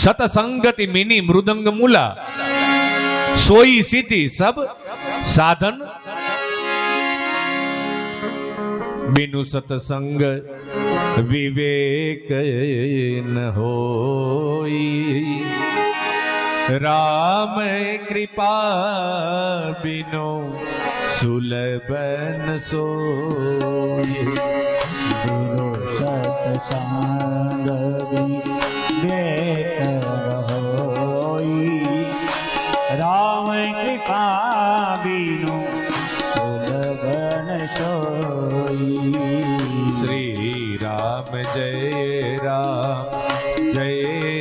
सतसंगति mini मृदंग मूला सोई सिद्धि सब साधन बिनु सतसंग विवेक न होई राम कृपा बिनु सुलभ न सोई बिनु सतसंग विवेक न होई राम कृपा बिनु सुलभ न सोई। श्री राम जय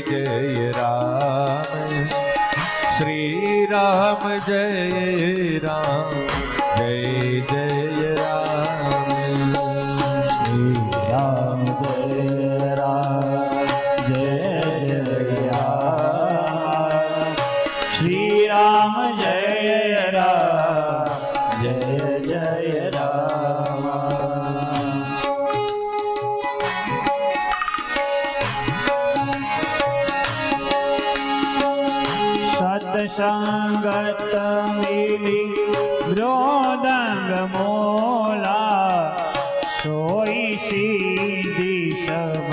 जय राम श्री राम जय जय राम श्री राम जय राम श्री राम जय राम जय राम। सतसंगत मिली मृदंग मोला सोई सीधी सब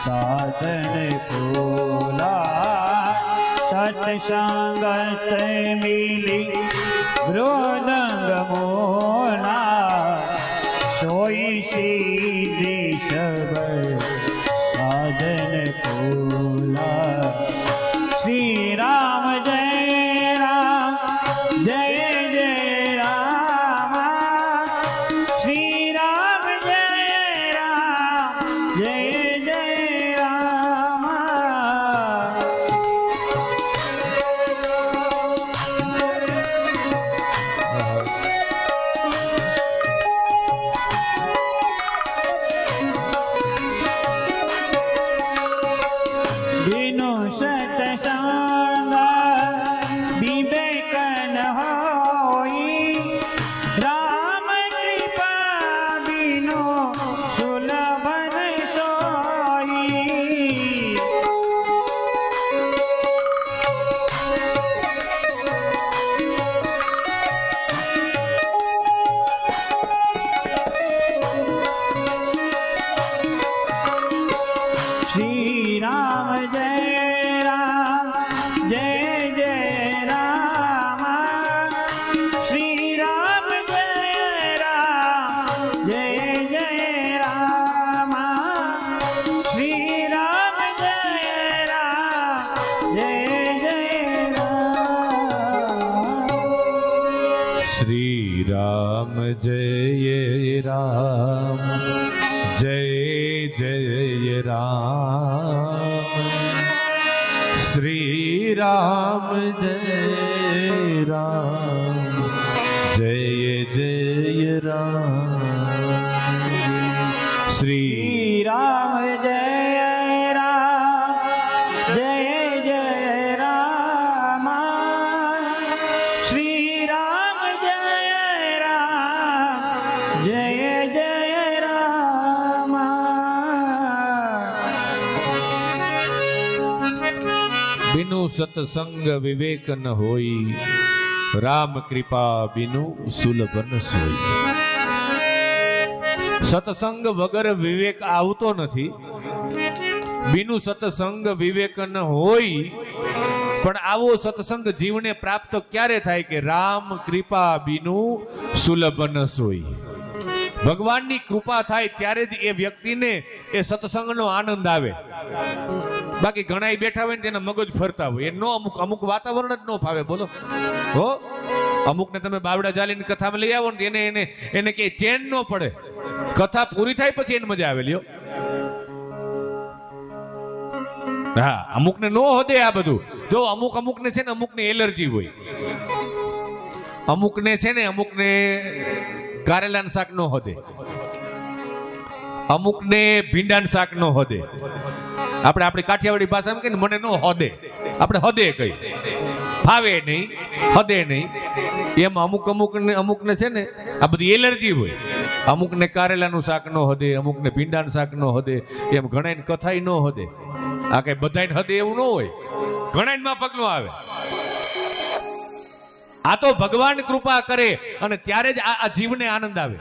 साधन कोला। सतसंगत मिली मृदंग मोला सोई सीधी सब साधन कोला। श्री राम जय राम श्री राम जय राम। बिनु सतसंग विवेक न होई राम कृपा बिनु सुलभ न सोई। श्री राम जय राम श्री राम जय राम श्री राम जय राम। श्री राम जय राम जय राम श्री राम जय राम जय राम श्री राम जय राम श्री राम जय राम। बिनु सतसंग विवेक न होई राम कृपा बिनु सुलभ न सोई। सत्संग वगर विवेक आवतो નથી बिनु सत्संग विवेक न होई પણ આવો સત્સંગ જીવને પ્રાપ્ત ક્યારે થાય કે રામ કૃપા बिनु સુલભ ન સોઈ। ભગવાનની કૃપા થાય ત્યારે જ એ વ્યક્તિને એ સત્સંગનો આનંદ આવે। બાકી ઘણા બેઠા હોય ને તેના મગજ ફરતા હોય એ નો અમુક વાતાવરણ જ ન ફાવે। બોલો હો અમુકને તમે બાવડા જાલીની કથામાં લઈ આવો ને એને કે ચેન ન પડે। કથા પૂરી થાય પછી એને મજા આવે લ્યો। હા અમુકને નો હોદે આ બધું। જો અમુકને છે ને અમુકને એલર્જી હોય, અમુકને છે ને અમુકને કારેલાનું શાક નો હોદે, અમુકને ભીંડાનું શાક નો હોદે। આપણે આપણી કાઠિયાવાડી ભાષામાં કહીએ ને મને નો હોદે, આપણે હદે કહી ફાવે નહીં હદે નહીં। એમ અમુકને છે ને આ બધી એલર્જી હોય। અમુકને કારેલાનું શાક નો હદે, અમુકને ભીંડાનું શાક નો હદે, એમ ઘણાને કથાઈ નો હદે। આ કઈ બધાને હદે એવું ન હોય, ઘણા માફક નું આવે. આ તો ભગવાન કૃપા કરે અને ત્યારે જ આ જીવને આનંદ આવે.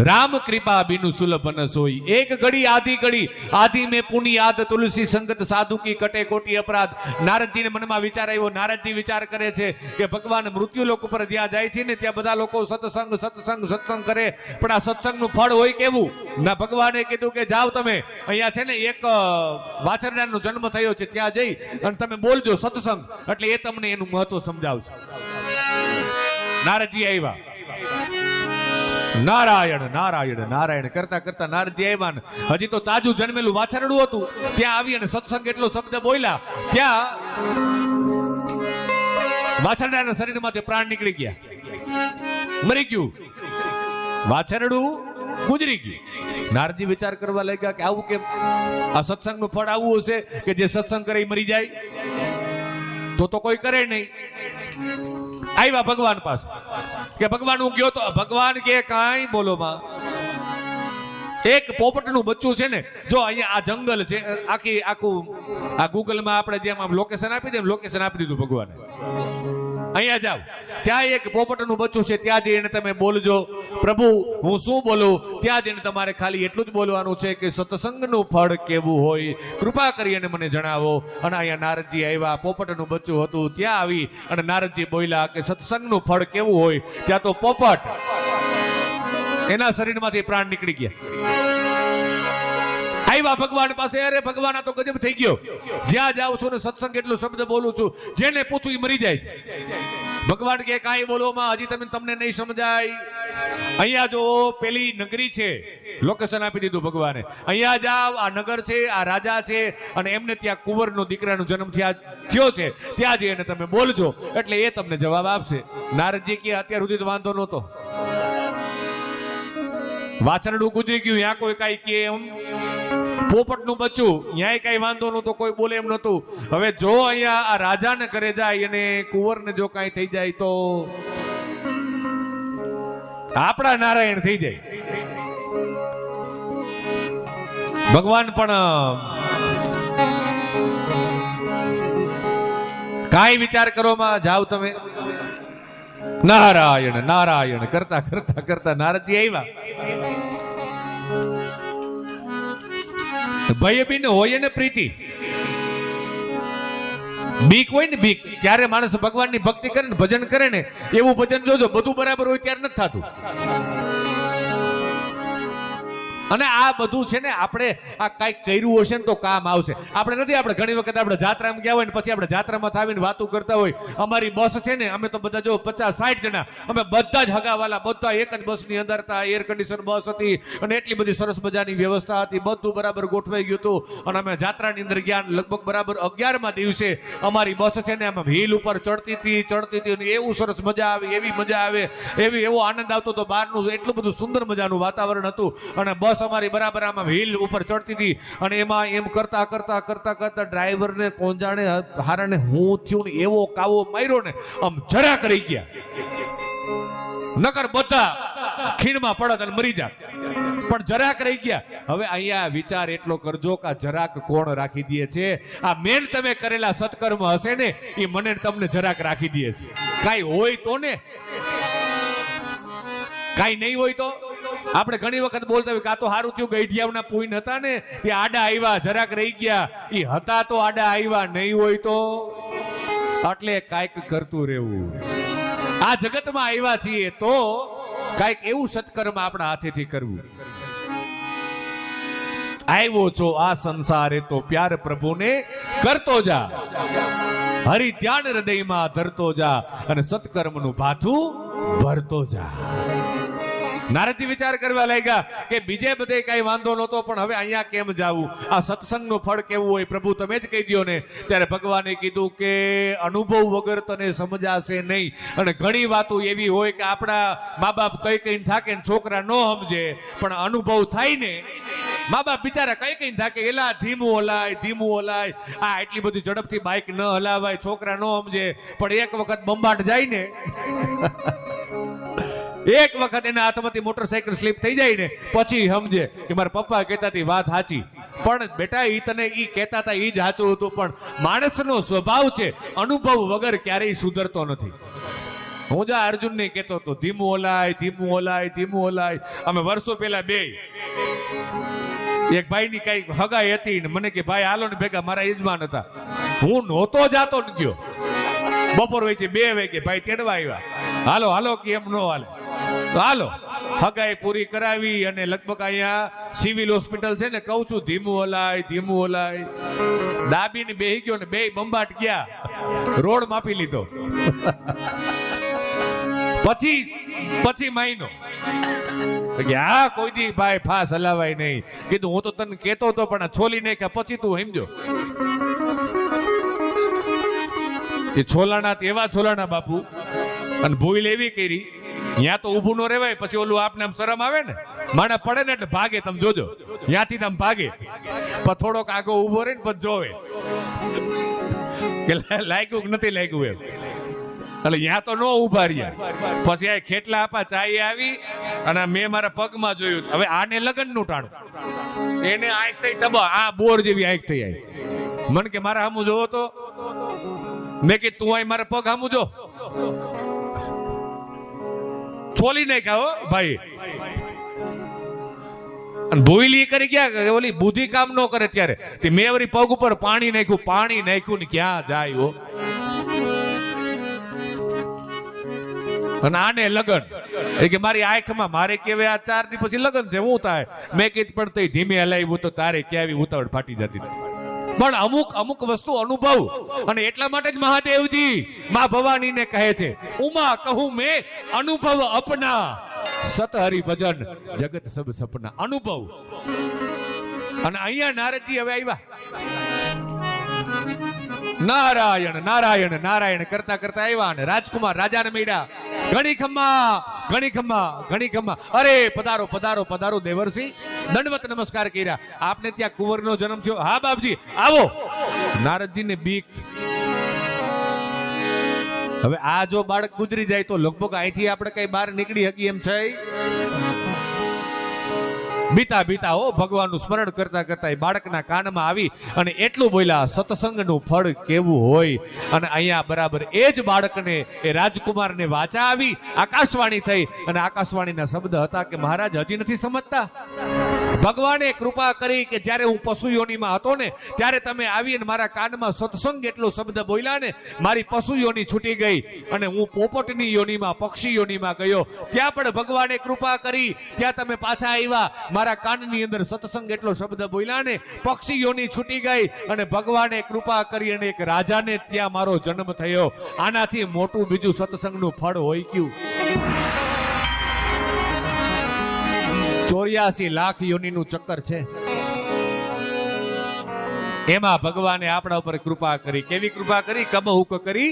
રામ કૃપા બિनु સુલભ ન સોઈ, એક ઘડી આધી ઘડી આધી મેં પુની યાદ, તુલસી સંગત સાધુ કી કટે કોટી અપરાધ. નારદજીને મનમાં વિચાર આવ્યો. નારદજી વિચાર કરે છે કે ભગવાન મૃત્યુ લોક ઉપર જ્યાં જાય છે ને ત્યાં બધા લોકો સત્સંગ સત્સંગ સત્સંગ કરે, પણ આ સત્સંગનું ફળ હોય કેવું? ના, ભગવાને કીધું કે જાઓ તમે, અહીંયા છે ને એક વાછરડાનો જન્મ થયો છે, ત્યાં જઈ અને તમે બોલજો સત્સંગ, એટલે એ તમને એનું મહત્વ સમજાવશે. નારદજી આવ્યા. નારાયણ નારાયણ નારાયણ કરતા કરતા નારદજી આવ્યા ને હજી તો તાજું જન્મેલું વાછરડું હતું, ત્યાં આવી અને સત્સંગ એટલો શબ્દ બોલ્યા, ત્યાં વાછરડાના શરીરમાંથી પ્રાણ નીકળી ગયા, મરી ગયું, વાછરડું ગુજરી ગયું. નારદજી વિચાર કરવા લાગ્યા કે આવું કેમ? આ સત્સંગનું ફળ આવું હશે કે જે સત્સંગ કરે મરી જાય? તો કોઈ કરે નહીં. આવ્યા ભગવાન પાસે કે ભગવાન હું ગયો તો ભગવાન કે કાંઈ બોલો માં, એક પોપટનું બચ્ચું છે ને, જો અહીંયા આ જંગલ છે, આખું આ ગૂગલમાં આપણે જેમ આમ લોકેશન આપી દે, લોકેશન આપી દીધું ભગવાને. અહીંયા જાવ, ત્યાં એક પોપટનું બચ્ચું છે, ત્યાં જઈને તમે બોલજો પ્રભુ હું શું બોલું. ત્યાં જઈને તમારે ખાલી એટલું જ બોલવાનું છે કે સત્સંગનું ફળ કેવું હોય, કૃપા કરી અને મને જણાવો. અને અહીંયા નારદજી આવ્યા, પોપટનું બચ્ચું હતું, ત્યાં આવી અને નારદજી બોલ્યા કે સત્સંગનું ફળ કેવું હોય. ત્યાં તો પોપટ એના શરીરમાંથી પ્રાણ નીકળી ગયા. આવ્યા ભગવાન પાસે. અરે ભગવાન આ તો ગજબ થઈ ગયો, જ્યાં જાઉં છું ને સત્સંગ એટલો શબ્દ બોલું છું, જેને પૂછું એ મરી જાય છે. ભગવાન કે કાંઈ બોલવામાં હજી તમને નહીં સમજાય. અહીંયા જો પેલી નગરી છે, લોકેશન આપી દીધું ભગવાને, અહીંયા જાવ, આ નગર છે, આ રાજા છે, અને એમને ત્યાં કુંવરનો દીકરાનો જન્મ થયો છે, ત્યાં જઈને તમે બોલજો એટલે એ તમને જવાબ આપશે. નારદજી કે અત્યાર સુધી તો વાંધો નહોતો, વાછરડું ગુજરી ગયું, ત્યાં કોઈ કાંઈ કે એમ, પોપટનું બચ્ચું ન્યાય કઈ વાંધો નતો, કોઈ બોલે એમ નતું. હવે જો અહીંયા આ રાજાને ઘરે જાય અને કુંવરને જો કાંઈ થઈ જાય તો આપણા નારાયણ થઈ જાય. ભગવાન પણ કાંઈ વિચાર કરો માં, જાઓ તમે. નારાયણ નારાયણ કરતા કરતા કરતા નારદજી આવ્યા. ભય બિન હોય ને પ્રીતિ, બીક હોય ને બીક, ત્યારે માણસ ભગવાનની ભક્તિ કરે ને ભજન કરે ને, એવું ભજન જોજો બધું બરાબર હોય ત્યારે નથી થતું. અને આ બધું છે ને આપણે આ કઈક કર્યું હશે ને તો કામ આવશે. આપણે નથી, આપણે ઘણી વખત આપણે જાત્રામાં ગયા હોય ને પછી આપણે જાત્રામાં આવીને વાતો કરતા હોય. અમારી બસ છે ને, અમે તો બધા જો 50-60 જણા, અમે બધા જ હગાવાલા, બધા એક જ બસની અંદર હતા, એર કન્ડિશન બસ હતી અને એટલી બધી સરસ મજાની વ્યવસ્થા હતી, બધું બરાબર ગોઠવાઈ ગયું હતું. અને અમે જાત્રાની અંદર ગયા, લગભગ બરાબર 11મા દિવસે અમારી બસ છે ને આમ હિલ ઉપર ચડતી હતી અને એવું સરસ મજા આવે, એવી મજા આવે, એવો આનંદ આવતો હતો. બહારનું એટલું બધું સુંદર મજાનું વાતાવરણ હતું અને બસ અમારી બરાબર આમાં હિલ ઉપર ચડતી હતી. અને એમાં એમ કરતા કરતા કરતા કરતા ડ્રાઈવરને કોંજાણે હારાને હું થયું ને એવો કાવો માર્યો ને, આમ જરાક રહી ગયા, નકર બધા ખીણમાં પડત અને મરી જાત, પણ જરાક રહી ગયા. હવે અહીંયા વિચાર એટલો કરજો કે જરાક કોણ રાખી દે છે? આ મેન તમે કરેલા સત્કર્મ હશે ને એ મને તમને જરાક રાખી દે છે. કાંઈ હોય તો ને, કાંઈ નહીં હોય તો. આપણે ઘણી વખત બોલતા હોય કે આ તો સારું થયું ગઈઢિયાના પૂઈન હતા ને એ આડા આવ્યા, જરાક રહી ગયા. એ હતા તો આડા આવ્યા, નહીં હોય તો. એટલે કાંઈક કરતું રહેવું. આ જગતમાં આવ્યા છીએ તો કાંઈક એવું સત્કર્મ આપણા હાથેથી કરવું. આવ્યો છો આ સંસારે તો પ્યાર પ્રભુને કરતો જા, હરિ ધ્યાન હૃદયમાં ધરતો જા અને સત્કર્મનું ભાથું ભરતો જા. નારદજી વિચાર કરવા લાગ્યા કે બીજે બધે કઈ વાંધો નહોતો, પણ હવે અહીંયા કેમ જાવું? આ સત્સંગનું ફળ કેવું હોય પ્રભુ તમે જ કહી દો ને. ત્યારે ભગવાને કીધું કે અનુભવ વગર તને સમજાશે નહીં. અને ઘણી વાતો એવી હોય કે આપણા મા બાપ કઈ થાકે ને છોકરા ન સમજે, પણ અનુભવ થાય ને, મા બાપ બિચારા કઈ થાકે, એલા ધીમું હલાય, આ એટલી બધી ઝડપથી બાઇક ન હલાવાય, છોકરા ન સમજે. પણ એક વખત બંબાટ જાય ને એક વખત એના હાથમાંથી મોટરસાયકલ સ્લીપ થઈ જાય ને પછી સમજે કે મારા પપ્પા કહેતા હતી વાત સાચી. પણ બેટા ઈ તને ઈ કહેતા હતા ઈ જ સાચું હતું. પણ માણસનો સ્વભાવ છે અનુભવ વગર ક્યારેય સુધરતો નથી. હું જા અર્જુન ને કહેતો હતો ધીમું ઓલાય ધીમું ઓલાય ધીમું ઓલાય. અમે વર્ષો પહેલા બે એક ભાઈ ની કઈ હગાઈ હતી ને મને કે ભાઈ હાલો ને ભેગા, મારા યજમાન હતા. હું નહોતો જાતો ને ગયો. બપોર વચ્ચે 2 વાગે ભાઈ તેડવા આવ્યા. હાલો હાલો કે એમ નો હાલે. તો હાલો હગાઈ પૂરી કરાવી અને લગભગ અહીંયા સિવિલ હોસ્પિટલ છે ને, કહું છું ધીમું ઓલાય ધીમું ઓલાય. દાબીને બેહી ગયો ને બે બંબાટ ગયા. રોડ માપી લીધો. પછી માઈનો કે હા કોઈ દી ભાઈ ફાસ હલાવાય નહીં. કીધું હું તો તને કેતો હતો પણ આ છોલી નાખ્યા પછી તું સમજો. એ છોલાણા એવા છોલાણા બાપુ. અને ભૂલ એવી કરી ત્યાં તો ઊભું ન રહેવાય. પછી ઓલું આપને આમ શરમ આવે ને, માણા પડે ને એટલે ભાગે. તમે જોજો ત્યાંથી આમ ભાગે. પણ થોડોક આગો ઊભો રહે ને પછી જોવે કે લાગ્યું કે નથી લાગ્યું એમ. એટલે ત્યાં તો ન ઉભા રહ્યા. પછી આ ખેટલા આપા ચાઈ આવી અને મેં મારા પગમાં જોયું. હવે આને લગન નું ટાણું, એને આંખ થઈ ટબા, આ બોર જેવી આંખ થઈ આવી. મને કે મારા સામું જોવો તો. મેં કીધું તું અહીં મારા પગ સામું જો. છોલી નાખ્યા હો ભાઈ. અને ભૂલી કરી ક્યાં ઓલી બુદ્ધિ કામ ન કરે ત્યારે મેં વળી પગ ઉપર પાણી નાખ્યું ને ક્યાં જાય હો. અને આને લગન એ કે મારી આંખમાં મારે કેવાય આ 4 દી પછી લગન છે હું થાય. મેં કીધું પણ તે ધીમે હલાવ્યું તો તારે કેવી ઉતાવળ ફાટી જતી. પણ અમુક વસ્તુ અનુભવ. અને એટલા માટે જ મહાદેવજી માં ભવાની ને કહે છે ઉમા કહું મેં અનુભવ અપના, સત હરિ ભજન જગત સબ સપના. અનુભવ. અને અહીંયા નારદજી હવે આવ્યા. નારાયણ નારાયણ નારાયણ કરતા કરતા આવ્યા ને રાજકુમાર રાજાને મળ્યા. ઘણી ખમ્મા. અરે પધારો પધારો પધારો દેવર્ષિ. દંડવત નમસ્કાર કર્યા. આપને ત્યાં કુંવરનો જન્મ થયો? હા બાપજી આવો. નારદજીને બીક. હવે આ જો બાળક ગુજરી જાય તો લગભગ અહીંથી આપણે કઈ બહાર નીકળી હકી એમ છે? બીતા હો ભગવાનનું સ્મરણ કરતા કરતા એ બાળકના કાનમાં આવી અને એટલું બોલ્યા સત્સંગનું ફળ કેવું હોય. અને અહીંયા બરાબર એ જ બાળકને એ રાજકુમારને વાચા આવી, આકાશવાણી થઈ. અને આકાશવાણીના શબ્દ હતા કે મહારાજ હજી નથી સમજતા. ભગવાને કૃપા કરી કે જ્યારે હું પશુ યોનીમાં હતો ને ત્યારે તમે આવીને મારા કાનમાં સત્સંગ એટલો શબ્દ બોલ્યા ને મારી પશુ યોની છૂટી ગઈ અને હું પોપટની યોનીમાં પક્ષી યોનીમાં ગયો. ત્યાં પણ ભગવાને કૃપા કરી, ત્યાં તમે પાછા આવ્યા. મારા કાનની અંદર સત્સંગ એટલો શબ્દ બોલ્યા ને પક્ષી યોની છૂટી ગઈ અને ભગવાને કૃપા કરી અને એક રાજાને ત્યાં મારો જન્મ થયો. આનાથી મોટું બીજું સત્સંગનું ફળ હોય ક્યું? 84 લાખ યોનીનું ચક્કર છે. એમાં ભગવાને આપણા ઉપર કૃપા કરી. કેવી કૃપા કરી? કબહુક કરી.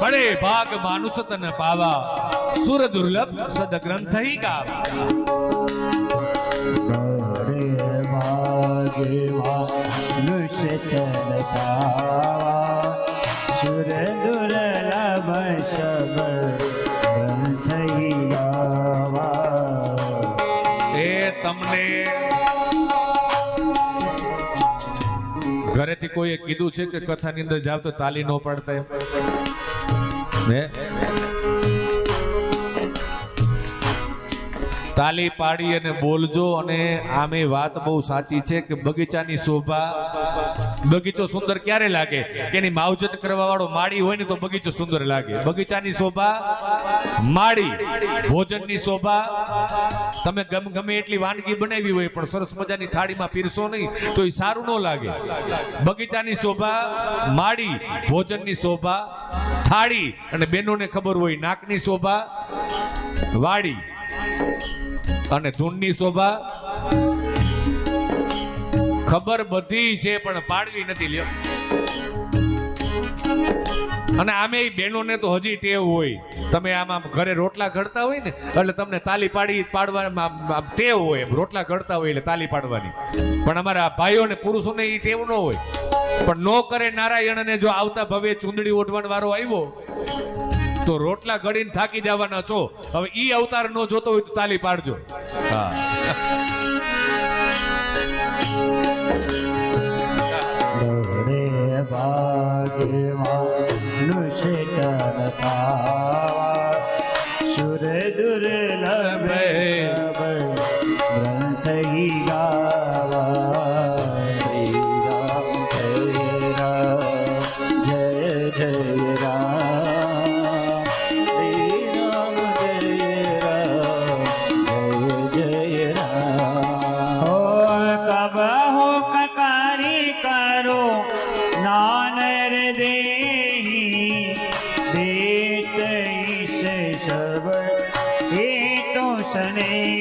બડે ભાગ માનુષ તન પાવા, સુર દુર્લભ સદ ગ્રંથ હી ગાવા. તમને ઘરેથી કોઈએ કીધું છે કે કથાની અંદર જાવ તો તાલી ન પાડતા એમ? તાલી પાડી અને બોલજો. અને આમે વાત બહુ સાચી છે કે બગીચાની શોભા, બગીચો સુંદર ક્યારે લાગે કે એની માવજત કરવા વાળો માળી હોય ને તો બગીચો સુંદર લાગે. બગીચાની શોભા માળી, ભોજનની શોભા તમે ગમે એટલી વાનગી બનાવી હોય પણ સરસ મજાની થાળીમાં પીરસો નહીં તો એ સારું ન લાગે. બગીચાની શોભા માળી, ભોજનની શોભા થાળી, અને બહેનોને ખબર હોય નાકની શોભા વાડી અને ધૂનની શોભા. ખબર બધી છે પણ પાડવી નથી લ્યો. અને આમે બહેનોને તો હજી ટેવ હોય તમે આમ ઘરે રોટલા ઘડતા હોય ને એટલે તમને તાલી પાડવામાં આમ ટેવ હોય, રોટલા ઘડતા હોય એટલે તાલી પાડવાની. પણ અમારા ભાઈઓ ને પુરુષોને એ ટેવ ન હોય. પણ નો કરે નારાયણને જો આવતા ભવે ચૂંદડી ઓઢવાનો વારો આવ્યો તો રોટલા ઘડીને થાકી જવાના છો. હવે ઈ અવતાર નો જોતો હોય તો તાલી પાડજો. હા, સુર દુર્લભ ગ્રંથ ગાવા. જય જય રામ, શ્રી રામ જય રામ, જય જય રામ. હો કબ હો કકારી કરો નાનર દેહી દેત ઈશ સબ એ તો સ્નેહી.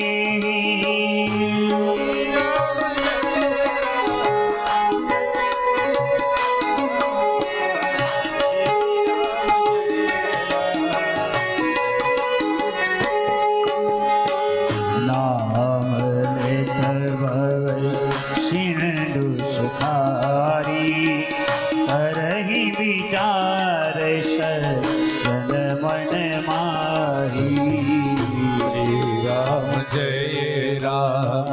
નામ લેત ભવ સિંધુ સુખારી કરહી વિચાર સજન મન માહી. શ્રી રામ જય રામ,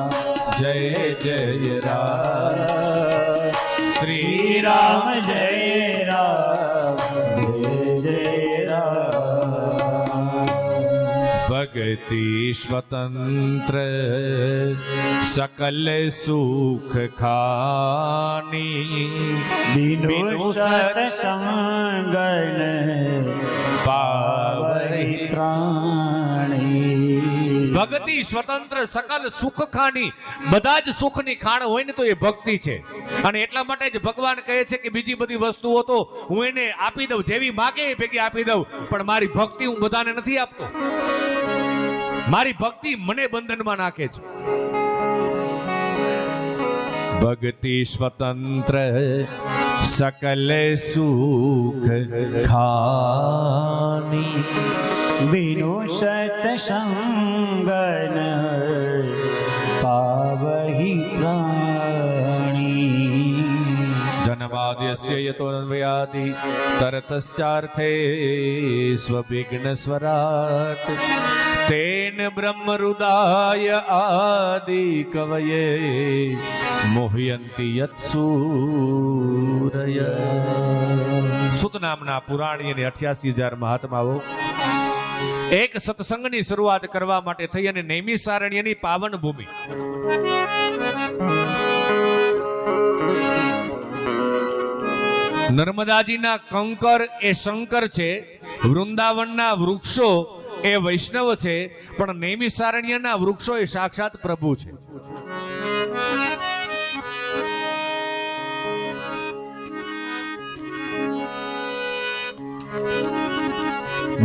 જય જય રામ, શ્રી રામ જય રામ, જય જય રામ. ભક્તિ સ્વતંત્ર સકલ સુખ ખાની બિनु સત્સંગન પાવહી પ્રાણી. ભક્તિ સ્વતંત્ર સકલ સુખ ખાની, બધા જ સુખની ખાણ હોય ને તો એ ભક્તિ છે. અને એટલા માટે જ ભગવાન કહે છે કે બીજી બધી વસ્તુઓ તો હું એને આપી દઉં, જેવી માગે એ ભેગી આપી દઉં, પણ મારી ભક્તિ હું બધાને નથી આપતો. મારી ભક્તિ મને બંધનમાં નાખે છે. ભક્તિ સ્વતંત્ર સકલ સુખ ખાની બિनु સત્સંગન પાવહી પ્રાણી. જન્માદ્યસ્ય યતોન્વયાદિ તરતશ્ચાર્થે સ્વવિઘ્ન સ્વરાટ તેન બ્રહ્મરુદાય આદિ કવયે મોહયંતિ યત્સૂરય. સુત નામના પુરાણી અને 88,000 મહાત્માઓ એક સત્સંગની શરૂઆત કરવા માટે થઈ અને નૈમિષારણ્યની પાવન ભૂમિ નર્મદાજીના કંકર એ શંકર છે, વૃંદાવનના વૃક્ષો એ વૈષ્ણવ છે, પણ નૈમિષારણ્યના વૃક્ષો એ સાક્ષાત પ્રભુ છે.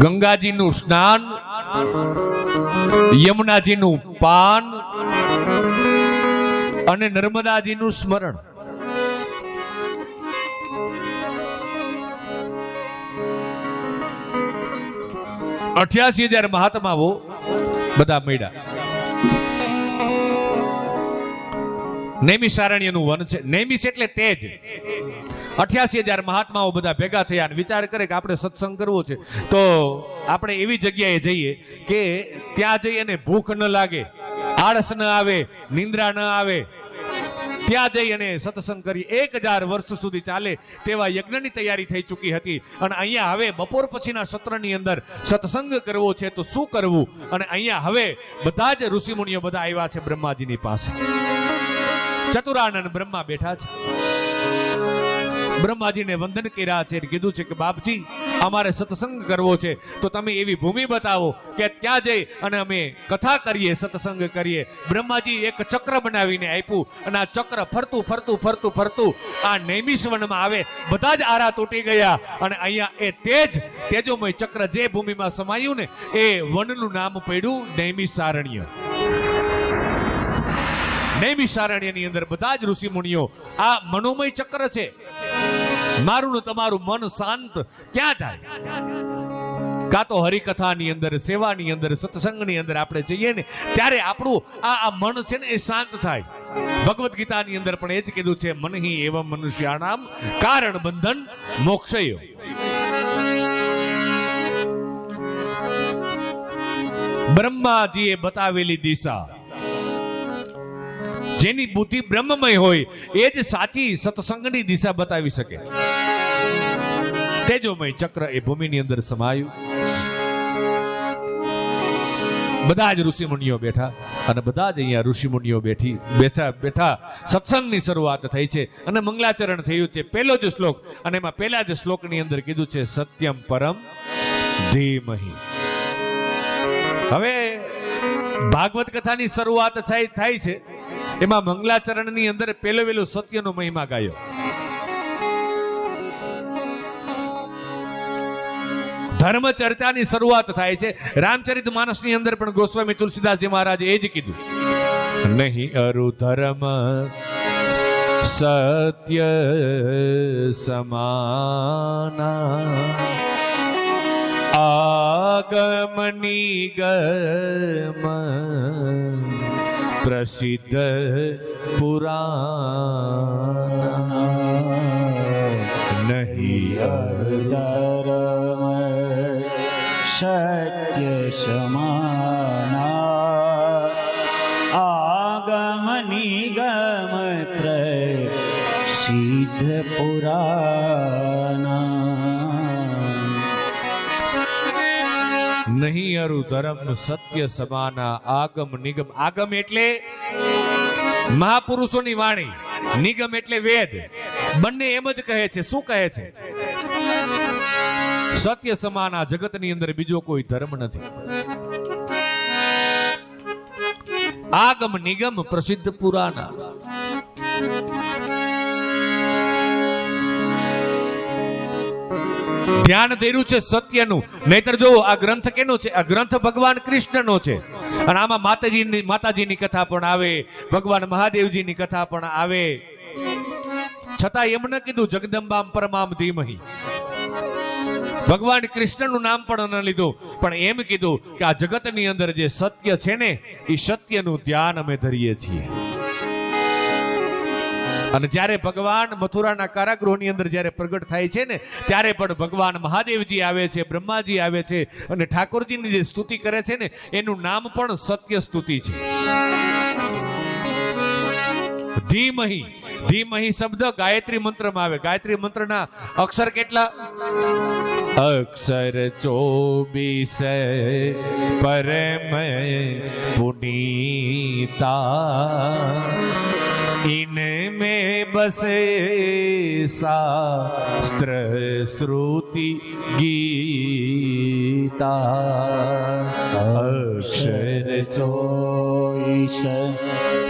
ગંગાજીનું સ્નાન, યમુનાજીનું પાન અને નર્મદાજીનું સ્મરણ. અઠ્યાસી 88,000 મહાત્માઓ બધા મળ્યા. નૈમિષારણ્યનું વન છે. નૈમિષ એટલે તેજ. 88,000 મહાત્માઓ બધા ભેગા થયા અને વિચાર કરે કે આપણે સત્સંગ કરવો છે તો આપણે એવી જગ્યાએ જઈએ કે ત્યાં જઈ અને ભૂખ ન લાગે, આળસ ન આવે, નિંદ્રા ન આવે. ત્યાં જઈ અને સત્સંગ કરી. 1000 વર્ષ સુધી ચાલે તેવા યજ્ઞની તૈયારી થઈ ચૂકી હતી. અને અહીંયા હવે બપોર પછીના સત્રની અંદર સત્સંગ કરવો છે તો શું કરવું? અને અહીંયા હવે બધા જ ઋષિમુનિઓ બધા આવ્યા છે બ્રહ્માજીની પાસે. ચતુરાનંદ બ્રહ્મા બેઠા છે. બ્રહ્માજીને વંદન કર્યા છે, કીધું છે કે બાપજી અમારે સત્સંગ કરવો છે તો તમે એવી ભૂમિ બતાવો કે ત્યાં જઈ અને અમે કથા કરીએ, સત્સંગ કરીએ. બ્રહ્માજી એક ચક્ર બનાવીને આપ્યું અને આ ચક્ર ફરતું ફરતું ફરતું ફરતું આ નૈમિષ વનમાં આવે. બધા જ આરા તૂટી ગયા અને અહીંયા એ તેજોમય ચક્ર જે ભૂમિમાં સમાયું ને એ વનનું નામ પડ્યું નૈમિષારણ્ય. નૈમિષારણ્યની અંદર બધા જ ઋષિ મુનિઓ, આ મનોમય ચક્ર છે. મારું ને તમારું મન શાંત ક્યાં થાય? કાં તો હરિકથાની અંદર, સેવાની અંદર, સત્સંગની અંદર આપણે જઈએ ને ત્યારે આપણું આ મન છે ને એ શાંત થાય. ભગવદ્ ગીતાની અંદર પણ એ જ કીધું છે, મનહિ એવં મનુષ્યાણામ કારણ બંધન મોક્ષયો. બ્રહ્માજીએ બતાવેલી દિશા, જેની બુદ્ધિ બ્રહ્મમય હોય એ જ સાચી સત્સંગની દિશા બતાવી શકે. તેજોમય ચક્ર એ ભૂમિની અંદર સમાયું. બધા જ ઋષિમુનિઓ બેઠા અને બધા જ અહીંયા ઋષિમુનિઓ બેઠા સત્સંગની શરૂઆત થઈ છે અને મંગલાચરણ થયું છે. પહેલો જ શ્લોક, અને એમાં પહેલા જ શ્લોકની અંદર કીધું છે સત્યમ પરમ ધીમહિ. હવે ભાગવત કથાની શરૂઆત થાય છે, એમાં મંગલાચરણની અંદર પહેલો સત્યનો મહિમા ગાયો. ધર્મ ચર્ચાની શરૂઆત થાય છે. રામચરિત માનસની અંદર પણ ગોસ્વામી તુલસીદાસજી મહારાજ એ જ કીધું, નહીં અરુ ધર્મ સત્ય સમાના આગમ નિગમ પ્રસિદ્ધ પુરાણ નહીં ધર્મ સત્ય સમાના આગમ નિગમ પ્રસિદ્ધ પુરાણા. નહીં અરુ ધર્મ સત્ય સમાના આગમ નિગમ. આગમ એટલે મહાપુરુષોની વાણી, નિગમ એટલે વેદ. બંને એમ જ કહે છે. શું કહે છે? સત્ય સમાના જગતની અંદર બીજો કોઈ ધર્મ નથી. આગમ નિગમ પ્રસિદ્ધ પુરાણા. ધ્યાન ધર્યું છે સત્યનું. નહીતર જો આ ગ્રંથ કેનો છે? આ ગ્રંથ ભગવાન કૃષ્ણનો છે. અને આમાં માતાજીની કથા પણ આવે, ભગવાન મહાદેવજીની કથા પણ આવે. છતાં એમ ન કીધું જગદંબામ પરમામ ધીમહિ. ભગવાન કૃષ્ણનું નામ પણ ન લીધું, પણ એમ કીધું કે આ જગતની અંદર જે સત્ય છે ને એ સત્યનું ધ્યાન અમે ધરીએ છીએ. અને જ્યારે ભગવાન મથુરાના કારાગૃહની અંદર જ્યારે પ્રગટ થાય છે ને ત્યારે પણ ભગવાન મહાદેવજી આવે છે, બ્રહ્માજી આવે છે અને ઠાકોરજીની જે સ્તુતિ કરે છે ને એનું નામ પણ સત્ય સ્તુતિ છે. ધીમહિ. ધીમહિ શબ્દ ગાયત્રી મંત્રમાં આવે. ગાયત્રી મંત્રના અક્ષર કેટલા? અક્ષર 24 પરમ પુનીતા इनमें बसे शास्त्र श्रुति गीता अक्षर 24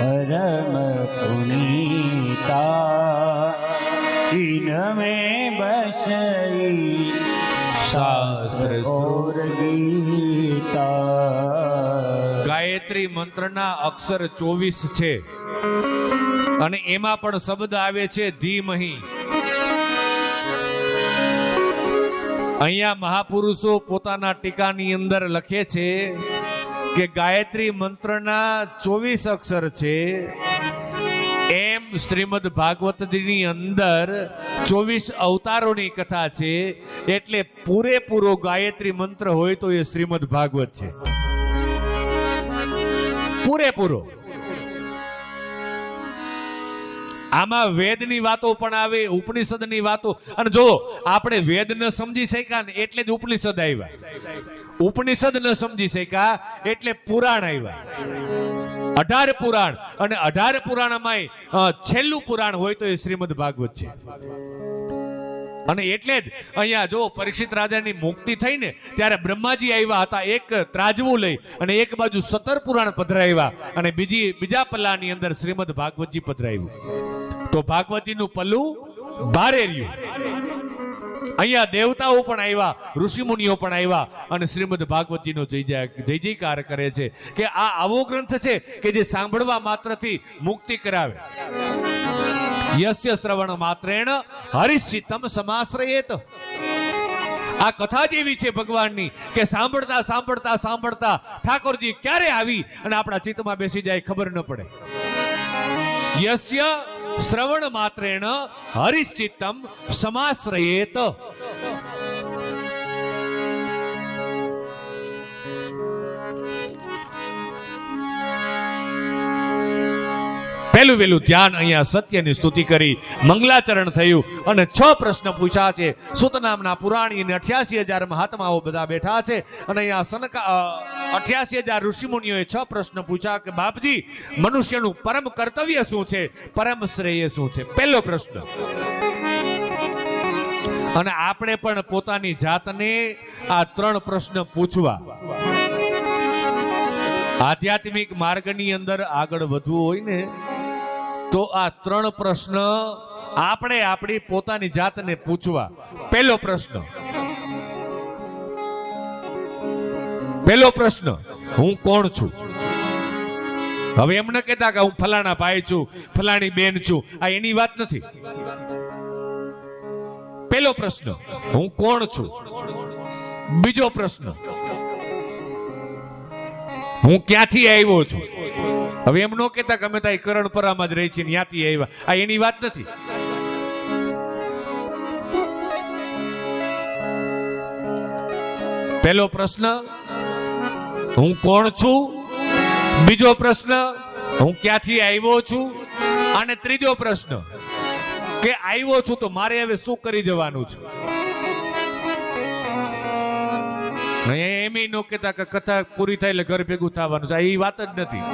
परम पुनीता इनमें बसई शास्त्र और गीता. ગાયત્રી મંત્રના અક્ષર 24 છે અને એમાં પણ શબ્દ આવે છે ધીમહિ. અહીંયા મહાપુરુષો પોતાના ટીકાની અંદર લખે છે કે ગાયત્રી મંત્રના 24 અક્ષર છે, એમ શ્રીમદ ભાગવતની અંદર 24 અવતારોની કથા છે. એટલે પૂરેપૂરો ગાયત્રી મંત્ર હોય તો એ શ્રીમદ ભાગવત છે, પૂરેપૂરો. આમાં વેદની વાતો પણ આવે, ઉપનિષદની વાતો. અને જો આપણે વેદ ન સમજી શક્યા ને એટલે જ ઉપનિષદ આવ્યા. ઉપનિષદ ન સમજી શક્યા એટલે પુરાણ આવ્યા. 18 પુરાણ, અને 18 પુરાણમાં છેલ્લું પુરાણ હોય તો એ શ્રીમદ ભાગવત છે. અને એટલે જ અહીંયા જો પરીક્ષિત રાજાની મુક્તિ થઈ ને ત્યારે બ્રહ્માજી આવ્યા હતા એક ત્રાજવું લઈ, અને એક બાજુ 17 પુરાણ પધરાવ્યા અને બીજા પલ્લાની અંદર શ્રીમદ ભાગવતજી પધરાવ્યું. તો ભાગવતજીનું પલ્લું ભારે રહ્યું. અહીંયા દેવતાઓ પણ આવ્યા, ઋષિમુનિઓ પણ આવ્યા અને શ્રીમદ ભાગવતજીનો જય જયકાર કરે છે કે આ આવો ગ્રંથ છે કે જે સાંભળવા માત્રથી મુક્તિ કરાવે. યસ્ય શ્રવણ માત્રેણ હરિશ્ચિત્તમ સમાશ્રયેત. આ કથા જ એવી છે ભગવાનની કે સાંભળતા સાંભળતા સાંભળતા ઠાકોરજી ક્યારે આવી અને આપણા ચિત્તમાં બેસી જાય ખબર ન પડે. યસ્ય શ્રવણ માત્રેણ હરિશ્ચિત્તમ સમાશ્રયેત. પહેલું વેલું ધ્યાન અહીંયા સત્યની સ્તુતિ કરી મંગલાચરણ થયું અને 6 પ્રશ્ન પૂછ્યા છે. સુત નામના પુરાણી અને 88,000 મહાત્માઓ બધા બેઠા છે અને અહીંયા 88,000 ઋષિમુનિઓએ 6 પ્રશ્ન પૂછ્યા કે બાપજી મનુષ્યનું પરમ કર્તવ્ય શું છે, પરમ શ્રેય શું છે. પહેલો પ્રશ્ન. અને આપણે પણ પોતાની જાતને આ 3 પ્રશ્ન પૂછવા. આધ્યાત્મિક માર્ગની અંદર આગળ વધવું હોય ને તો આ 3 પ્રશ્ન આપણે આપણી પોતાની જાતને પૂછવા. પહેલો પ્રશ્ન હું કોણ છું? હવે એમ ન કહેતા કે હું ફલાણા ભાઈ છું, ફલાણી બેન છું, આ એની વાત નથી. પહેલો પ્રશ્ન હું કોણ છું. બીજો પ્રશ્ન હું ક્યાંથી આવ્યો છું? હવે એમ ન કહેતા કે અમે તો કરણપરામાં જ રહી છીએ, ત્યાંથી આવ્યા, આ એની વાત નથી. પહેલો પ્રશ્ન હું કોણ છું, બીજો પ્રશ્ન હું ક્યાંથી આવ્યો છું, અને ત્રીજો પ્રશ્ન કે આવ્યો છું તો મારે હવે શું કરી જવાનું છે. એમ ન કહેતા કે કથા પૂરી થાય એટલે ઘર ભેગું થવાનું છે, એ વાત જ નથી.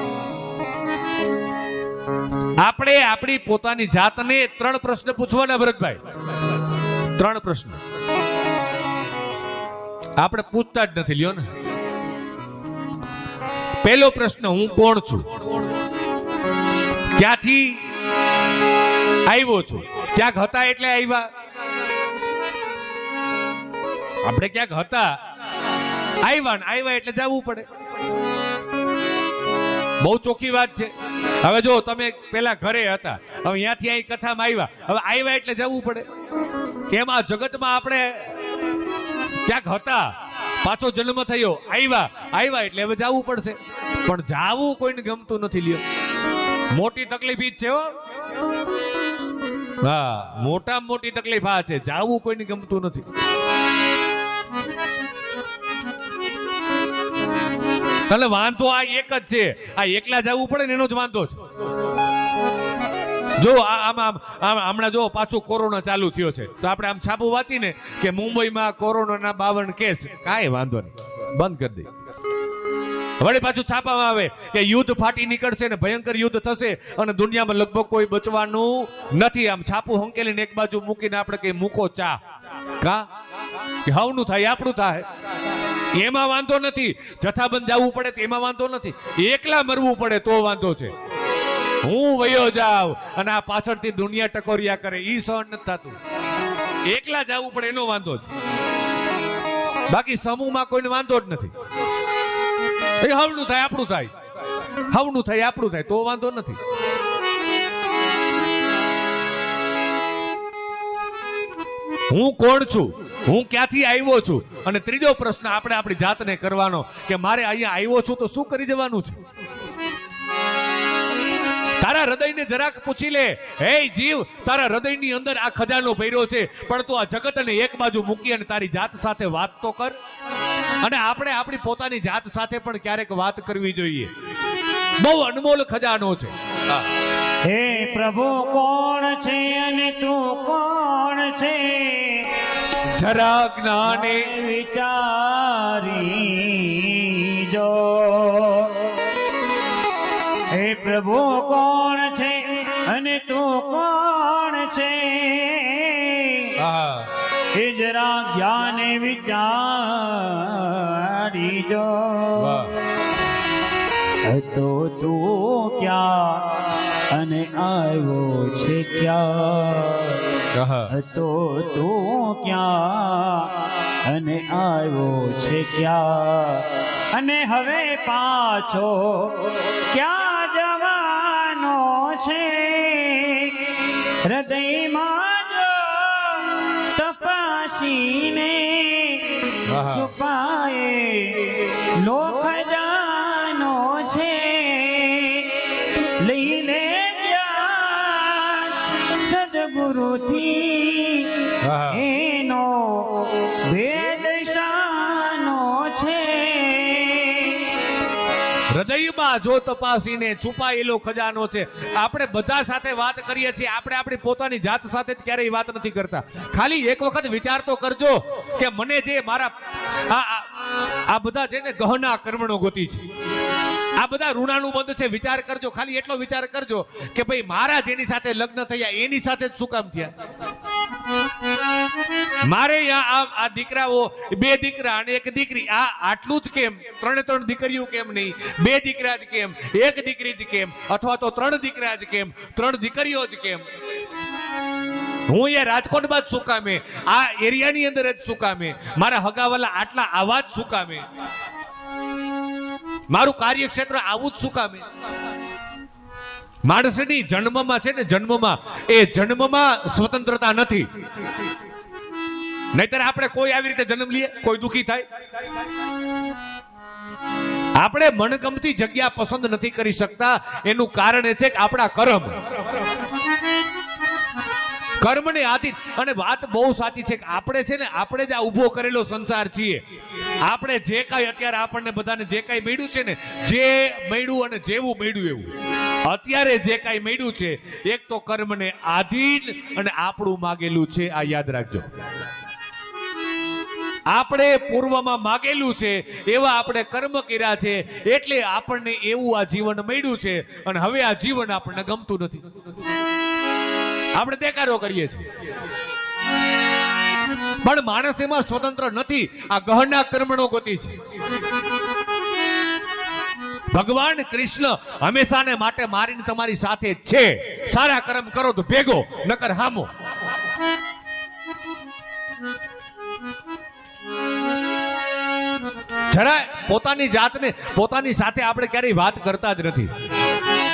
આપણે આપણી પોતાની જાતને 3 પ્રશ્ન પૂછવાના ભરતભાઈ. 3 પ્રશ્ન આપણે પૂછતા જ નથી. લ્યો ને, પહેલો પ્રશ્ન હું કોણ છું, ક્યાંથી આવ્યો છું. ક્યાંક હતા એટલે આવ્યા. આપણે ક્યાંક હતા, આવ્યા એટલે જવું પડે. બહુ ચોખ્ખી વાત છે. હવે જો તમે પેલા ઘરે હતા, હવે અહીંયાથી અહીં કથામાં આવ્યા, હવે આવ્યા એટલે જવું પડે. એમ આ જગતમાં આપણે ક્યાંક હતા, પાછો જન્મ થયો, આવ્યા એટલે હવે જવું પડશે. પણ જાવું કોઈને ગમતું નથી. લ્યો, મોટી તકલીફ ઈ જ છે. હો હા, મોટામાં મોટી તકલીફ આ છે, જાવું કોઈને ગમતું નથી. એટલે વાંધો આ એક જ છે, આ એકલા જવું પડે ને એનો જ વાંધો છે. જો હમણાં જો પાછું કોરોના ચાલુ થયો છે તો આપણે આમ છાપું વાંચીને કે મુંબઈમાં કોરોનાના 52 કેસ, કાંઈ વાંધો નહીં, બંધ કરી દે. વળી પાછું છાપામાં આવે કે યુદ્ધ ફાટી નીકળશે ને ભયંકર યુદ્ધ થશે અને દુનિયામાં લગભગ કોઈ બચવાનું નથી. આમ છાપું હંકેલીને એક બાજુ મૂકીને આપણે કઈ મૂકો ચા, કા કે હવનું થાય આપણું થાય, એમાં વાંધો નથી. જથ્થાબંધ જવું પડે તો એમાં વાંધો નથી. એકલા મરવું પડે તો વાંધો છે. હું વયો જાવ અને આ પાછળથી દુનિયા ટકોરિયા કરે, ઈ સહન નથી થતું. એકલા જવું પડે એનો વાંધો છે. બાકી સમૂહમાં કોઈને વાંધો જ નથી. હવનું થાય આપણું થાય, હવનું થાય આપણું થાય તો વાંધો નથી. હું કોણ છું, હું ક્યાંથી આવ્યો છું, અને ત્રીજો પ્રશ્ન આપણે આપણી જાતને કરવાનો કે મારે અહીંયા આવ્યો છું તો શું કરી જવાનું છે. તારા હૃદયને જરાક પૂછી લે, હે જીવ, તારા હૃદયની અંદર આ ખજાનો ભર્યો છે, પણ તું આ જગતને એક બાજુ મૂકી અને તારી જાત સાથે વાત તો કર. અને આપણે આપણી પોતાની જાત સાથે પણ ક્યારેક વાત કરવી જોઈએ. બહુ અનમોલ ખજાનો છે. હે પ્રભુ કોણ છે અને તું કોણ છે, જરા જ્ઞાને વિચારી જો. હે પ્રભુ કોણ છે અને તું કોણ છે, એ જરા જ્ઞાને વિચારી જો. તો તું ક્યાં અને આવ્યો છે ક્યાં, તો તું ક્યાં અને આવ્યો છે ક્યાં, અને હવે પાછો ક્યાં જવાનો છે. હૃદયમાં જો તપાસીને આહા. છુપાએ લો ખજાનો છે લઈને જ્ઞાન સદગુરુથી આહા. એનો વેદ શાનો છે. હૃદયમાં જો તપાસીને છુપાયેલો ખજાનો છે. આપણે બધા સાથે વાત કરીએ છીએ, આપણે આપણી પોતાની જાત સાથે જ ક્યારેય વાત નથી કરતા. ખાલી એક વખત વિચાર તો કરજો કે મને જે મારા આ બધા છે ને ગહના કર્મણો ગોતી છે, આ બધા ઋણાનું બંધ છે. વિચાર કરજો, ખાલી એટલો વિચાર કરજો કે ભાઈ મારા જેની સાથે લગ્ન થયા એની સાથે જ શું કામ થયા. મારે આ દીકરાઓ, 2 દીકરા અને 1 દીકરી, આ આટલું જ કેમ? 3 દીકરીઓ કેમ નહીં? 2 દીકરા જ કેમ? 1 દીકરી જ કેમ? અથવા તો 3 દીકરા જ કેમ? 3 દીકરીઓ જ કેમ? હું અહીંયા રાજકોટમાં જ શું કામે? આ એરિયાની અંદર જ શું કામે? મારા હગાવાલા આટલા આવા જ શું કામે? મારું કાર્યક્ષેત્ર આવું જ શું કામે? માણસની જન્મમાં છે ને, જન્મમાં સ્વતંત્રતા નથી. નહીતર આપણે કોઈ આવી રીતે જન્મ લઈએ, કોઈ દુખી થાય. આપણે મનગમતી જગ્યા પસંદ નથી કરી શકતા. એનું કારણ એ છે કે આપણા કર્મને આધીન. અને વાત બહુ સાચી છે કે આપણે છે ને, આપણે જ આ ઊભો કરેલો સંસાર છીએ. આપણે જે કાંઈ અત્યારે આપણને બધાને જે કાંઈ મળ્યું છે ને, જે મળ્યું અને જેવું મળ્યું એવું અત્યારે જે કાંઈ મળ્યું છે, એક તો કર્મને આધીન અને આપણું માગેલું છે. આ યાદ રાખજો. આપણે પૂર્વમાં માગેલું છે એવા આપણે કર્મ કર્યા છે, એટલે આપણને એવું આ જીવન મળ્યું છે. અને હવે આ જીવન આપણને ગમતું નથી, આપણે દેકારો કરીએ છીએ. પણ માણસ એમાં સ્વતંત્ર નથી. આ ગહના કર્મણો ગતિ છે. ભગવાન કૃષ્ણ હંમેશાને માટે મારીને તમારી સાથે છે. સારા કર્મ કરો તો ભેગો, નકર હામો. જરાય પોતાની જાતને, પોતાની સાથે આપણે ક્યારેય વાત કરતા જ નથી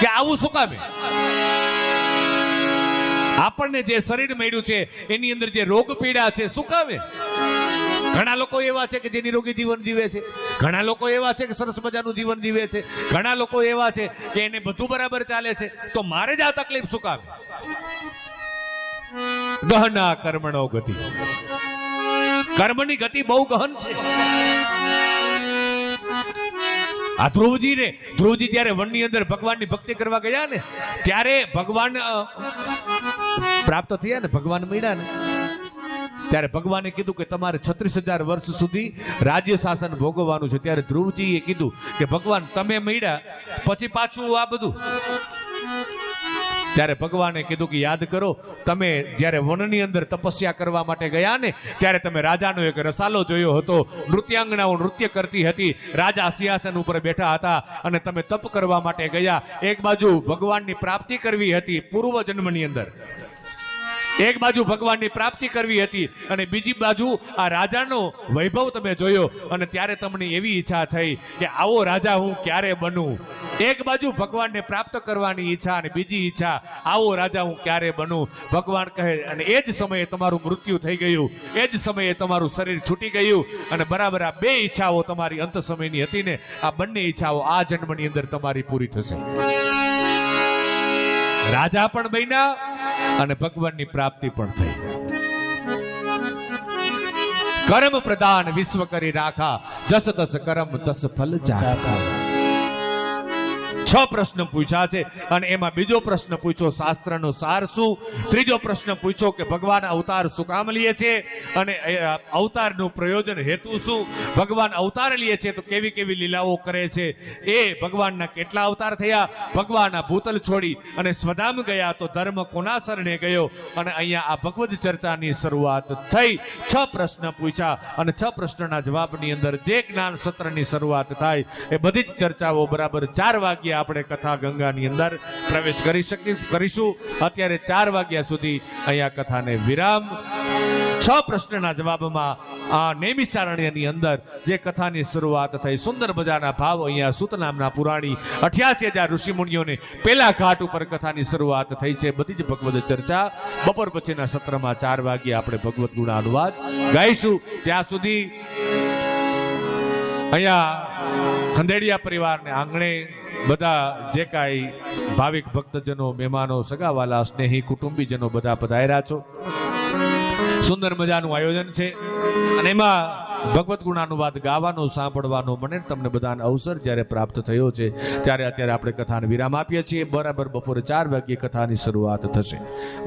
કે આવું શું કામે? આપણને જે શરીર મળ્યું છે એની અંદર જે રોગ પીડા છે, શું કામે? ઘણા લોકો એવા છે કે જે નિરોગી જીવન જીવે છે, ઘણા લોકો એવા છે કે સરસ મજાનું જીવન જીવે છે, ઘણા લોકો એવા છે કે એને બધું બરાબર ચાલે છે. તો મારે જ આ તકલીફ શું કામે? ગહના કર્મણો ગતિ. કર્મની ગતિ બહુ ગહન છે. આ ધ્રુવજી જ્યારે વનની અંદર ભગવાનની ભક્તિ કરવા ગયા ને, ત્યારે ભગવાન પ્રાપ્ત થયા ને, ભગવાન મળ્યા ને, ત્યારે ભગવાને કીધું કે તમારે 36,000 વર્ષ સુધી રાજ્ય શાસન ભોગવવાનું છે. ત્યારે ધ્રુવજીએ કીધું કે ભગવાન તમે મળ્યા પછી પાછું આ બધું? ત્યારે ભગવાને કીધું કે યાદ કરો, તમે જ્યારે વનની અંદર તપસ્યા કરવા માટે ગયા ને, ત્યારે તમે રાજાનો એક રસાલો જોયો હતો. નૃત્યાંગનાઓ નૃત્ય કરતી હતી, રાજા સિંહાસન ઉપર બેઠા હતા અને તમે તપ કરવા માટે ગયા. એક બાજુ ભગવાનની પ્રાપ્તિ કરવી હતી પૂર્વ જન્મની અંદર, એક બાજુ ભગવાનની પ્રાપ્તિ કરવી હતી અને બીજી બાજુ આ રાજાનો વૈભવ તમે જોયો અને ત્યારે તમને એવી ઈચ્છા થઈ કે આવો રાજા હું ક્યારે બનું. એક બાજુ ભગવાનને પ્રાપ્ત કરવાની ઈચ્છા અને બીજી ઈચ્છા આવો રાજા હું ક્યારે બનું. ભગવાન કહે અને એ જ સમયે તમારું મૃત્યુ થઈ ગયું, એ જ સમયે તમારું શરીર છૂટી ગયું અને બરાબર આ 2 ઈચ્છાઓ તમારી અંત સમયની હતી ને, આ બંને ઈચ્છાઓ આ જન્મની અંદર તમારી પૂરી થશે. રાજા પણ બન્યા અને ભગવાનની પ્રાપ્તિ પણ થઈ. કર્મ પ્રદાન વિશ્વ કરી રાખા, જસ તસ કર્મ તસ ફલ ચાખા. 6 પ્રશ્ન પૂછ્યા છે અને એમાં બીજો પ્રશ્ન પૂછ્યો શાસ્ત્રનો સાર શું, ત્રીજો પ્રશ્ન પૂછ્યો કે ભગવાન અવતાર શું કામ લે છે અને અવતારનું પ્રયોજન હેતુ શું, ભગવાન અવતાર લે છે તો કેવી કેવી લીલાઓ કરે છે, એ ભગવાનના કેટલા અવતાર થયા, ભગવાન આ ભૂતલ છોડી અને સ્વધામ ગયા તો ધર્મ કોના શરણે ગયો. અને અહીંયા આ ભગવદ ચર્ચાની શરૂઆત થઈ. 6 પ્રશ્ન પૂછ્યા અને 6 પ્રશ્નના જવાબની અંદર જે જ્ઞાન સત્રની શરૂઆત થાય એ બધી જ ચર્ચાઓ બરાબર 4 વાગ્યા આપણે કથા ગંગાની અંદર પ્રવેશ કરીશું. અત્યારે 4 વાગ્યા સુધી અહીંયા કથાને વિરામ. 6 પ્રશ્નના જવાબમાં આ નૈમિષારણ્યની અંદર જે કથાની શરૂઆત થઈ, સુંદર મજાના ભાવ અહીંયા સુત નામના પુરાણી 88,000 ઋષિમુનિઓને પેલા ઘાટ ઉપર કથાની શરૂઆત થઈ છે. બધી જ ભગવદ ચર્ચા બપોર પછીના સત્રમાં 4 વાગ્યે આપણે ભગવદ ગુણ અનુવાદ ગાઈશું. ત્યાં સુધી અહીંયા ખંડેડિયા પરિવારને આંગણે બધા જે કાંઈ ભાવિક ભક્તજનો, મહેમાનો, સગાવાલા, સ્નેહી, કુટુંબીજનો બધા પધાર્યા છો. સુંદર મજાનું આયોજન છે અને એમાં ભગવત ગુણાનુવાદ ગાવાનો, સાંભળવાનો મને તમને બધાને અવસર જ્યારે પ્રાપ્ત થયો છે ત્યારે અત્યારે આપણે કથાને વિરામ આપીએ છીએ. બરાબર બપોરે 4 વાગ્યે કથાની શરૂઆત થશે.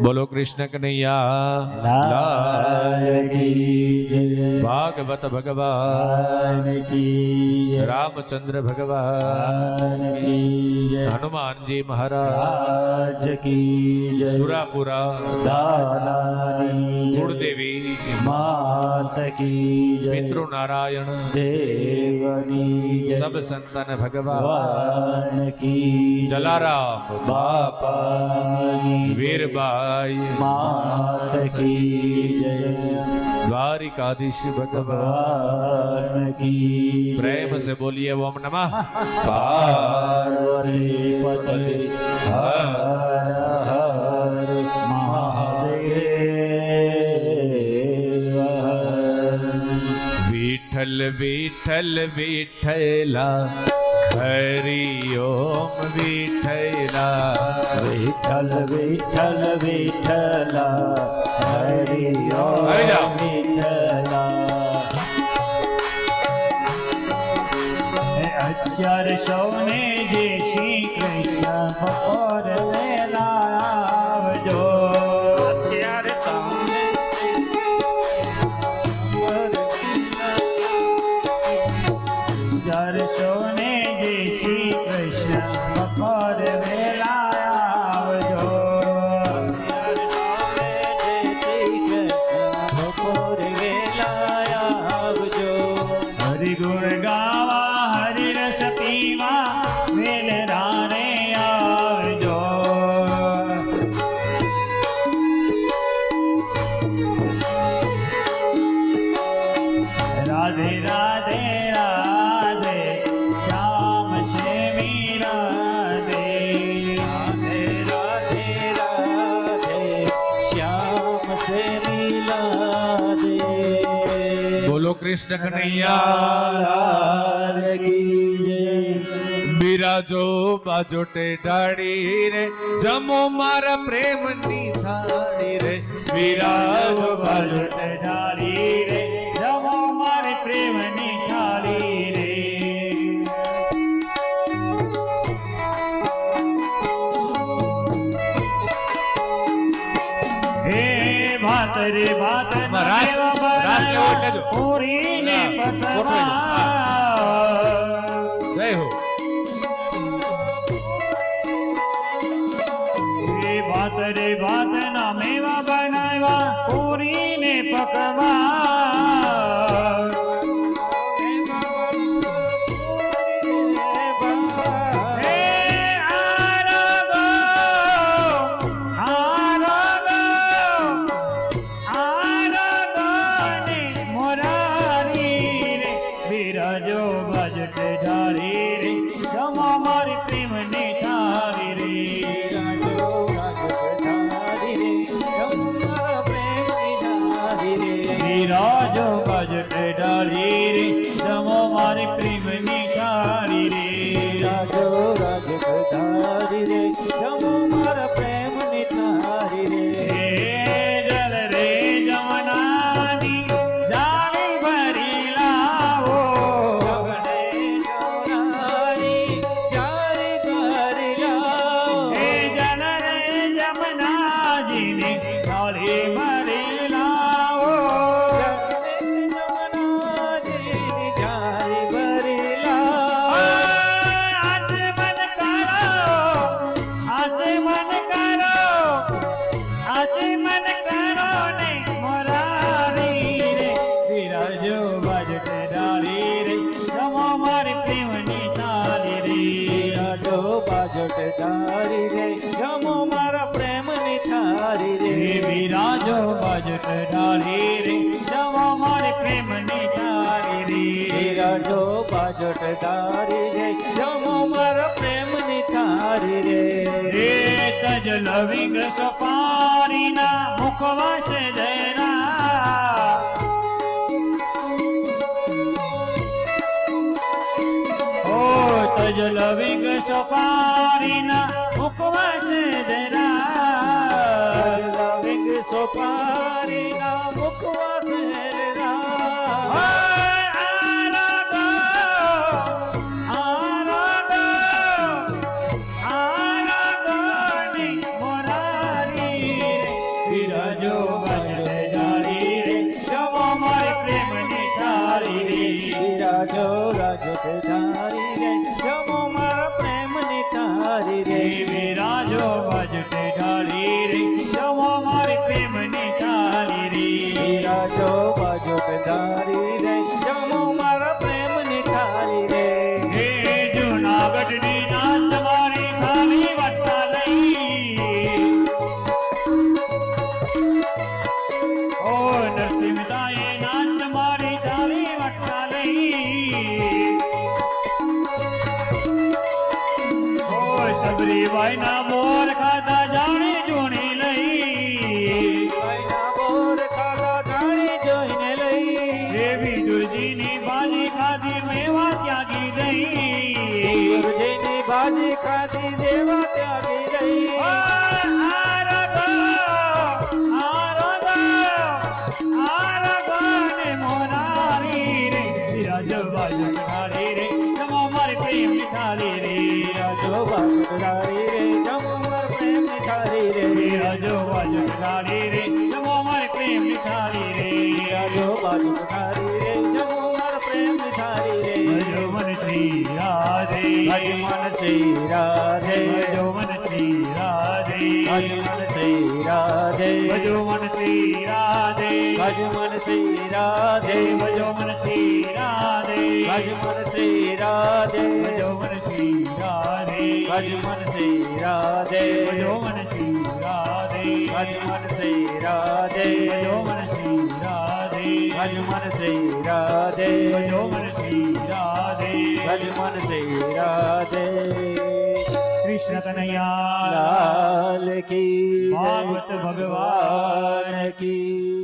બોલો કૃષ્ણ કનૈયા લાલ કી જય. ભાગવત ભગવાન કી, રામચંદ્ર ભગવાન કી જય, હનુમાનજી મહારાજ કી જય, સુરાપુરા દાદાની કુળદેવી માત કી જય, પિતૃ નારાયણ દેવની જય, સબ સંતન ભગવાન કી, જલારામ બાપાની, વીરબાઈ માત કી જય, દ્વારિકાધીશ ભગવાન की. प्रेम से बोलिए ओम नमः पार्वती पते हर हर महादेव. विठल विठल विठला हरि ओम विठला, विठल विठल विठला हरि ओम विठला. અત્યારે સૌને જય શ્રી કૃષ્ણ બપોર વેલા આવજો. અત્યારે સૌને અત્યારે સૌને જય શ્રી કૃષ્ણ બપોર વેલા આવજો. અત્યારે સૌને જય શ્રી કૃષ્ણ બપોર વેલા આવજો. હરિગુણ ગાવા રસ પીવા વેલરાને આવજો. રાધે રાધે રાધે શ્યામ છે મીરાધે. રાધે રાધે રાધે શ્યામ છે મીરાધે. બોલો કૃષ્ણ કનૈયા કી જય. બિરાજો બાજોટે ડાળી રે, જમો મારા પ્રેમની થાળી રે. બિરાજો બાજોટે ડાળી રે, જમો મારી પ્રેમની થાળી રે. હે ભાત રે ભાત પૂરીને પતવા. જય હો. હે ભાત રે ભાત ના મેવા બનાવ્યા પૂરીને પકવા. બિરાજો બાજટ ઢાળી રે, જમો મારી પ્રેમની થાળી રે. બિરાજો બાજટ ઢાળી રે, જમો મારી પ્રેમની થાળી રે. રાજો રાજક ધારી રે, જમો મારા પ્રેમની થારી રે. હે જલ રે જમનાની જાળી ભરી લાવો. હે જલ રે જમનાજીની જાળી ભરી લાવો. બાજટ ધારી રે, જમો મારા પ્રેમની થારી રે. બિરાજો બાજટ ઢાળી રે, જમો મારી પ્રેમની થાળી રે. રાજો બાજટ ધારી રે, જમો મારા પ્રેમની થારી રે. હે તજ લવિંગ સફારીના મુખવાસ જયરા. જલ વિંગ સફારીના મુખવાસ ધરા લવિંગ સોપારીના મુખવાસ રા રાજો રાજો ધારી રે જમો મારા પ્રેમની તારી રે વિરાજો બજટે ઢાળી રે જમો મારી પ્રેમની થાળી રે રાજો બાજો ધારી રે જમો મારા પ્રેમની તારી રે હે જૂનાગઢની નાથ મારી થાળી વટા લઈ ઓ નરસિંહતાએ નાથ મારી થાળી વટા લઈ ઓ સબરીબાઈના બોર ખાધા જાણી જોણી લઈ ભાઈના બોર ખાધા જાણી જોઈને લઈ દેવી દુર્જીની ભાજી ખાધી મેવા ત્યાગી દઈ ગુરુજીની ભાજી ખાધી દેવા ત્યાગી દઈ રાજો બાજો ધારી રે જમો મારા પ્રેમની તારી રે રાજો બાજો ધારી રે જમો મારા પ્રેમની તારી રે રાજો મન શ્રી રાધે ભજમન શ્રી રાધે ભજમન શ્રી રાધે ભજમન શ્રી રાધે ભજમન શ્રી રાધે ભજમન શ્રી રાધે ભજમન શ્રી રાધે ભજમન શ્રી રાધે ભજમન શ્રી રાધે ભજમન શ્રી રાધે ભજમન શ્રી રાધે ભજમન શ્રી રાધે ભજમન શ્રી રાધે ભજમન શ્રી રાધે ભજમન શ્રી રાધે ભજમન શ્રી રાધે કૃષ્ણ કનૈયા લાલ કી જય. ભાગવત ભગવાન કી